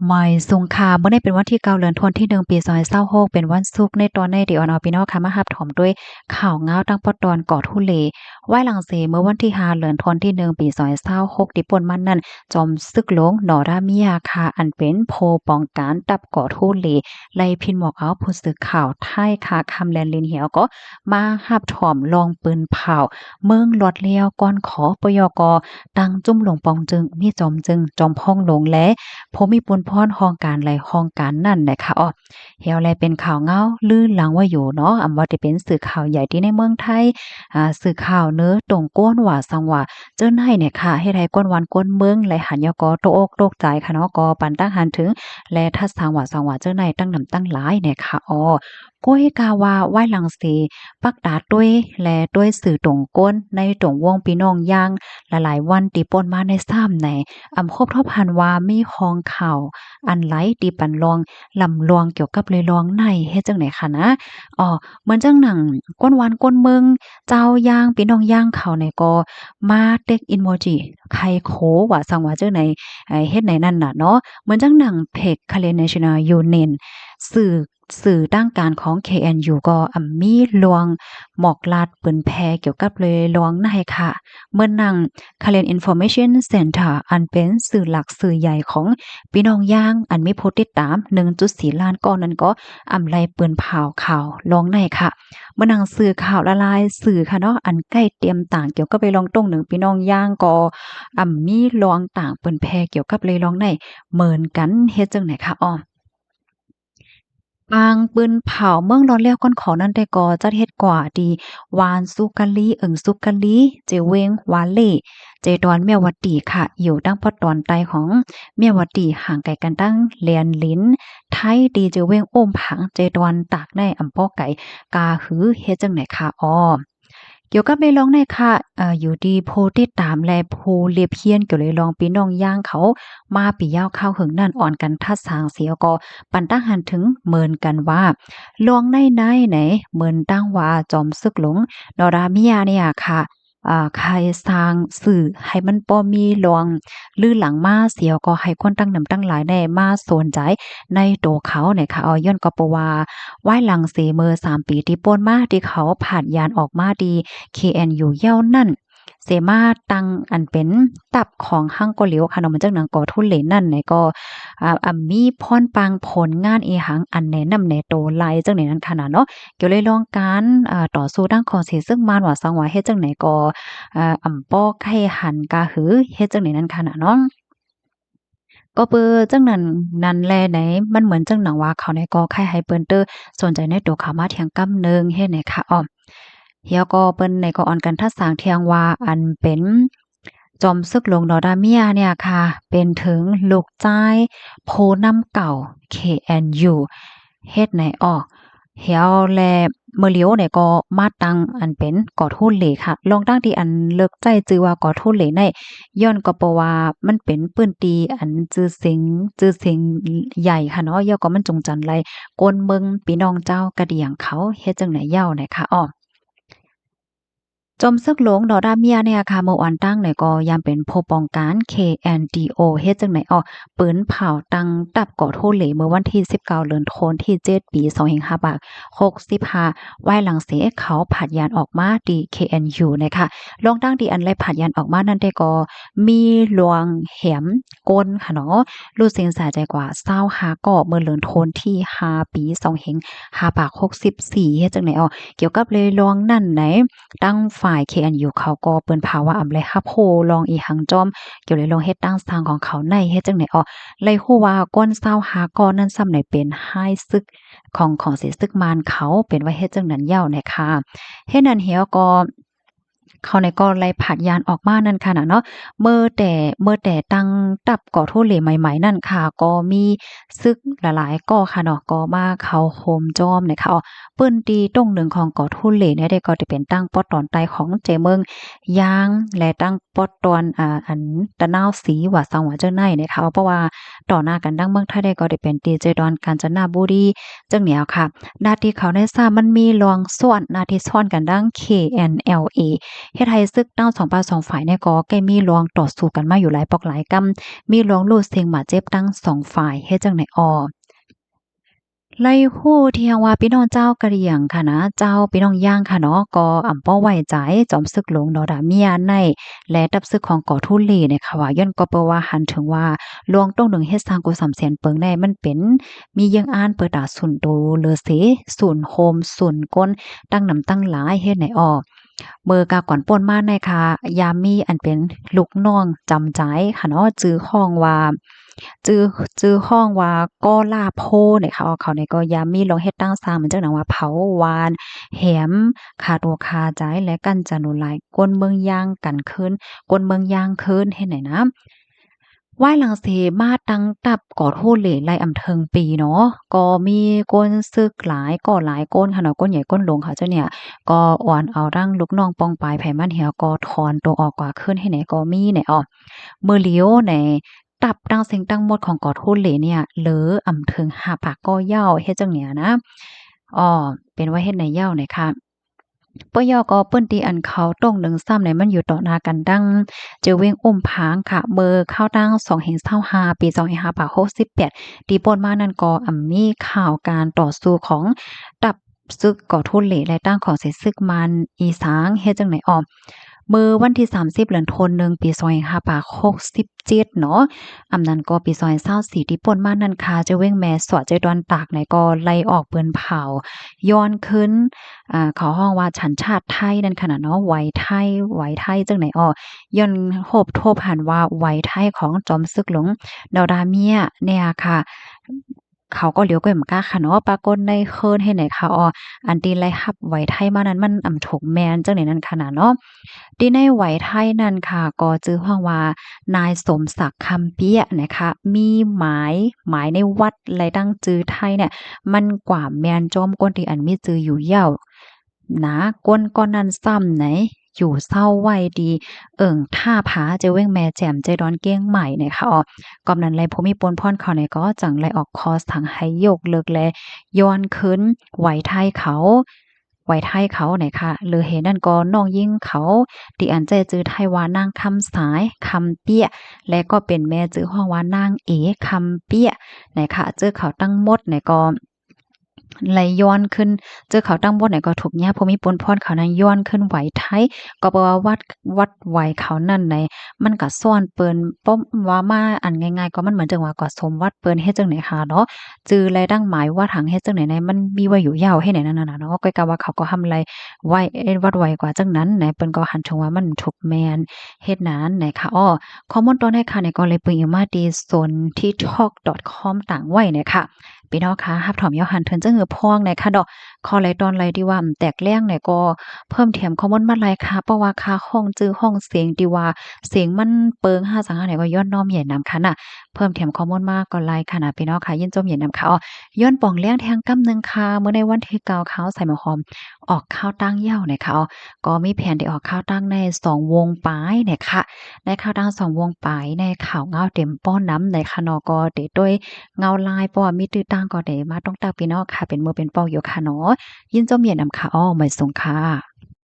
หมายสุงค่ะเมื่อได้เป็นวันที่9เดือนธันวาคมที่1ปี2026เป็นวันศุกร์ในตอนในเดี๋ยวเอาพี่น้องค่ะมารับถมด้วยข่าวง้าวตั้งปอตอนก่อทุเลไหว้หลังเสเมื่อวันที่5เดือนธันวาคมที่1ปี2026ที่ป่นมันนั้นจอมซึกหลงนอรามียาค่ะอันเป็นโพป้องกันตับก่อทุเลไล่พินหมอกเอาผู้สื่อข่าวไทยค่ะคำแลนลินเหียวก็มารับถมลองปืนเผาเมืองหลอดเลี้ยวก่อนขอปยกตั้งจุ่มหลงปองจึงมีจอมจึงจอมพ่องหลงและผมมีปุนพรห้องการไหลห้องการนั่นนะคะอ้อเฮียวแลเป็นข่าวเงาลื่นหลังว่าอยู่เนาะว่าจะเป็นสื่อข่าวใหญ่ที่ในเมืองไทยสื่อข่าวเนื้อตรงก้นว่าสังว่าเจิ้นให้เนี่ยค่ะเฮ็ดให้ก้นวันก้นเมืองและหันยกตกอกตกใจค่ะเนาะก็ปันตั้งหันถึงและถ้าสังว่าเจิ้นในตั้งนำตั้งหลายเนี่ยค่ะอ้อก้อยกาว่าไหว้หลังสีปักดาด้วยและด้วยสื่อตรงก้นในตรงวงพี่น้องย่างหลายๆวันตีป่นมาในซ้ำในครบทบพันว่ามีคองข่าวอันไหลตีปันลองลำลวงเกี่ยวกับเลยลองในเฮ็ดจังไหนคะนะอ๋อเหมือนจังหนังก้นวานก้นเมืองเจ้าย่างพี่น้องย่างเขาในก็มาเต็กอิโมจิไข่โคว่าสังว่าจังไหนเฮ็ดไหนนั่นน่ะเนาะเหมือนจังหนังเพจ Korean National Union สื่อสื่อด้านการของ KNU ก็มีลวงหมอกลาดปืนแพเกี่ยวกับเลยลวงในค่ะเมื่อนัง Korean Information Center อันเป็นสื่อหลักสื่อใหญ่ของพี่น้องย่างอันมีผู้ติดตาม 1.4 ล้านก้อนนั้นก็ไล่ปืนเผาข่าวลองในค่ะเมื่อนังสื่อข่าวละลายสื่อค่ะเนาะอันใกล้เตรียมต่างเกี่ยวกับไปลองตรงหนึ่งพี่น้องย่างก็มีลวงต่างปืนแพเกี่ยวกับเลยลองในเหมือนกันเฮ็ดจังไหนคะอ้อ ปางปืนเผาเมืองร้อนแล้วก้อนขอนั่นแต่ก็จัดเฮ็ดกว่าดีวานสุกะลีสุกะลีเจเวงวาเล่เจดอนแม่วัดดีค่ะอยู่ตั้งพอตอนใต้ของแม่วัดดีห่างไกลกันตั้งแลนลิ้นไทยดีเจเวงโอ้มผังเจดอนตากในอำเภอไก่กาหือเฮ็ดจังไหนคะอ้อ เกี่ยวกับเลยร้องในค่ะอยู่ดีโพติดตามและโพเลียบเฮียนเกี่ยวเลยลองพี่น้องย่างเขามาปียาวข้าวหึงนั่นอ่อนกันทัดสางเสียก็ปันตั้งหันถึงเหมือนกันว่าลองในไหนเหมือนตั้งว่าจอมซึกหลงดอรามิยาเนี่ยค่ะใครสร้างสื่อให้มันบ่มีลวงลือหลังมาเสียก็ให้คนตั้งนำตั้งหลายแน่มาสนใจในโตวเขาเนี่ยค่ะย้อนก็เพราะว่าไหว้หลังเสเมอ3ปีที่ป่นมาที่เขาผ่านยานออกมาดี KNU เย้านั่นเสมาตั้งอันเป็นตับของฮังโกเหลียวค่ะเนาะมันจังหนังก่อทุนเหลนนั่นไหนก็มีพรปางผลงานอีหังอันแนะนำในโตหลายจังไหนนั้นขนาดเนาะเกี่ยวเลยลองการต่อสู้ด้านของสิซึ่งมานว่าสังว่าเฮ็ดจังไหนก็ป้อไข่หันกาหือเฮ็ดจังไหนนั้นขนาดเนาะ ก็เปิ้จังนั้นนั่นแลไหนมันเหมือนจังหนังว่าเขาในก็ใครให้เปิ้นเตอสนใจในตัวเขามาเถียงกำหนึ่งเฮ็ดไหนคะอ้อเฮียก็เปิ้นในก็อ่อนกันทัดสางเทียงว่าอันเป็นจอมซึกหลวงดอดาเมียเนี่ยค่ะเป็นถึงลูกจ้ายโพนำเก่า KNU เฮ็ดไหนอ้อเหี่ยวแลเมื่อเลียวเนี่ยก็มาตั้งอันเป็นก่อทุนเหลค่ะลองตั้งที่อันเลิกใจจื่อว่าก่อทุนเหลใน ย้อนก็เพราะว่ามันเป็นปื้นตีอันชื่อเสียงใหญ่ค่ะเนาะย่อก็มันจงจันไรกวนเมืองพี่น้องเจ้ากะเดียงเขาเฮ็ดจังไหนเย้าไหนคะอ้อ จอมซึกหลวงดอดาเมียเนี่ยค่ะเมื่อวันตั้งเนี่ยก็ยามเป็นผู้ป้องกัน KNDO เฮ็ดจังไหนอ้อปืนเผาตั้งตับก่อโทเหลเมื่อวันที่19เดือนธันวาคมที่7ปี2565ไว้หลังเสเขาผัดยานออกมาดี KNU นะคะลองตั้งที่อันไลผัดยานออกมานั่นได้ก็มีหลวงแหมก้นค่ะเนาะรู้สึกสะใจกว่า25ก่อเมื่อเดือนธันวาคมที่5ปี2564เฮ็ดจังไหนอ้อเกี่ยวกับเลยลองนั่นไหน ตั้งฝ่าย KNU เขาก็เปิ้นภาวะอำาเลยรับโฮลองอีหังจอมเกี่ยวเลยลองเฮ็ดตั้งสร้างของเขาในเฮ็ดจังได๋อ้อเลยฮู้ว่าก้นเศร้าหาก้อนนั้นซ้ำไหนเป็นห้ายศึกของสิศึกมารเขาเป็นว่าเฮ็ดจังนั้นยาวแหน่ค่ะเฮ็ดนั้นเหี่ยวก็เขาในก็ไล่ผลัดยานออกมานั่นค่ะน่ะเนาะเมื่อแต่ตั้งตับก่อโทษเหลใหม่ๆนั่นค่ะก็มีศึกหลายๆก่อค่ะเนาะก็มาเข้าโฮมจอมนะคะอ้อ ปื้นตีตรงหนึ่งของเกาะทุนเหล่เนี่ยได้ก็จะเป็นตั้งปอตอนใต้ของเจเมืองยางและตั้งปอตอนอันตะนาวสีว่าสังว่าเจ้าในนะคะเพราะว่า ต่อหน้ากันดังเมืองไทยได้ก็ได้เป็นดีเจดอนกาญจนบุรีจังเหนียวค่ะหน้าที่เขาได้ทราบมันมีรองส่วนหน้าที่ซ่อนกันดัง KNLA เฮ็ดให้ศึกตั้งสองปาสองฝ่ายเนี่ยก็ใกล้มีรองต่อสู้กันมาอยู่หลายปอกหลายกำมีรองลู่เสียงหมาเจ็บตั้งสองฝ่ายเฮ็ดจังไหนไล่ฮู้ที่ฮาว่าพี่น้องเจ้ากะเหรี่ยงค่ะนะเจ้าพี่น้องย่างค่ะเนาะก็อำป้อไว้ใจจอมศึกหลวงดอดาเมียในและดับศึกของก่อทุลีเนี่ยค่ะว่าย้อนก็เปว่าหันถึงว่าหลวงต้องหนึ่งเฮ็ดสร้างกุสำเสียนเปิงได้มันเป็นมียังอ่านเปิดตาสุนโตเลอเสศูนย์โฮมศูนย์ก้นตั้งนำตั้งหลายเฮ็ดไหนเมื่อกาก่อนป่นมาในค่ะยามมีอันเป็นลูกน้องจำใจค่ะเนาะจื้อห้องว่าจื้อจื้อห้องว่าก้อลาโพเนี่ยค่ะเขาเนี่ยก็ยามมีลองเฮ็ดตั้งสร้างเหมือนจังหนังว่าเผาวานแหมคาตัวคาใจและกันจะหนุหลายก้นเมืองย่างกันคืนก้นเมืองย่างคืนเฮ็ดไหนนะว่ายหลังเสมาตั้งตับก่อโทษเหล่ไล่อำเทิงปีเนาะก็มีก้นซึกหลายก็หลายก้นค่ะเนาะก้นใหญ่ก้นหลวงค่ะเจ้าเนี่ยก็อ่อนเอาดั้งลูกน้องปองปลายไผมันเหี่ยวก็ถอนตัวออกกว่าขึ้นให้ไหนก็มีเนี่ยมื้อเลียวในตับตั้งเสียงตั้งหมดของก่อโทษเหล่เนี่ยเหลืออำเทิงหาปากก็เหย้าเฮ็ดจังเนี่ยนะเป็นว่าเฮ็ดในเหย้าเนี่ยค่ะ ปยก็เปิ้นตีอันเขาตรงหนึ่งซ้ำในมันอยู่ต่อหน้ากันดังเจอเว้งอุ้มผางค่ะเบอร์เข้าตั้ง225ปี2568ตีป่นมานั่นก็มีข่าวการต่อสู้ของตับซึกก่อทุนเหลและตั้งของเสศึกมันอีสางเฮ็ดจังไหนมื้อวันที่30เดือนธันวาคมปี2567เนาะนั้นก็ปี2024ที่ป่นมานั่นค่ะเจะเว้งแม่สอดใจดอนตากไหนก็ไล่ออกเปิ้นเผาย้อนขึ้นเขาฮ้องว่าฉันชาติไทยนั่นขนาดเนาะไหวไทยจังไหนย้อนโฮบโทบหันว่าไหวไทยของจอมศึกหลวงดาวดาเมียเนี่ยค่ะเขาก็เหลียวก้อยเหมือนกันค่ะเนาะปรากฏในเคินให้ไหนค่ะอันที่ไล่รับไหวไทยมานั้นมันถูกแม่นจังไหนนั่นขนาดเนาะที่ในไหวไทยนั่นค่ะก็ชื่อฮ้องว่านายสมศักดิ์คำเปี้ยนะคะมีหมายในวัดไรดั้งจื้อไทยเนี่ยมันกว่าแม่นจอมก้นที่อันมีจื้ออยู่เหย้า นะก้นก้อนนั้นซ้ำไหนอยู่เศร้าไว้ดีท่าผาเจเว้งแม่แจ่มใจดอนเก้งใหม่เนี่ยค่ะกำนันไรพมีปนพ่อนเขาเนี่ยก็จังไรออกคอร์สทางให้ยกเลิกแลย้อนขึ้นไหวไทยเขาเนี่ยค่ะหรือเห็นนั่นก็น้องยิ่งเขาที่อันใจจื้อไทยว่านางคำสายคำเปี้ยและก็เป็นแม่จื้อห้องว่านางเอคำเปี้ยเนี่ยค่ะเจอเขาตั้งหมดเนี่ยก็ไหลย้อนขึ้นเจอเขาตั้งบนไหนก็ถูกแย่พอมีปนพรเขานั้นย้อนขึ้นไหวไทยก็บอกว่าวัดไหวเขานั่นในมันก็ซ่อนเปิ้นป้อมว่ามาอันง่ายๆก็มันเหมือนจังว่าก็สมวัดเปิ้นเฮ็ดจังไหนค่ะเนาะจื้อไรดั้งหมายว่าทางเฮ็ดจังไหนในมันมีไว้อยู่ยาวให้ไหนนั่นน่ะเนาะก็กะว่าเขาก็ทำอะไรไว้วัดไหวกว่าจังนั้นไหนเปิ้นก็หันถึงว่ามันถูกแม่นเฮ็ดนั้นไหนค่ะข้อมูลตอนให้ค่ะเนี่ยก็เลยเปิงอยู่มาดีซนที่ talk.com ต่างไว้เนี่ยค่ะพี่น้องคะรับถอมยอหันเทินจะเหงือพองในค่ะดอกคอไหลตอนไหลที่ว่าแตกแรงเนี่ยก็เพิ่มเติมข้อมูลมาหลายค่ะเพราะว่าค่าห้องจื้อห้องเสียงที่ว่าเสียงมันเปิง5สังหาเนี่ยก็ย้อนน้อมใหญ่นำค่ะน่ะเพิ่มเติมข้อมูลมาก็หลายค่ะนะพี่น้องค่ะยินจมใหญ่นำค่ะย้อนป่องแรงแทงกำนึงค่ะเมื่อในวันที่9ข้าวใส่หมอหอมออกข้าวตั้งเหย้าเนี่ยค่ะก็มีแผนที่ออกข้าวตั้งใน2วงปลายเนี่ยค่ะในข้าวตั้ง2วงปลายในข่าวเงาเต็มป้อนน้ำในค่ะเนาะก็เด้ด้วยเงาลายเพราะว่ามีตื้อตั้งก็ได้มาต้องตากพี่น้องค่ะเป็นมือเป็นปอกอยู่ค่ะเนาะยินจมเย็นนำค่ะไม่สงค่ะ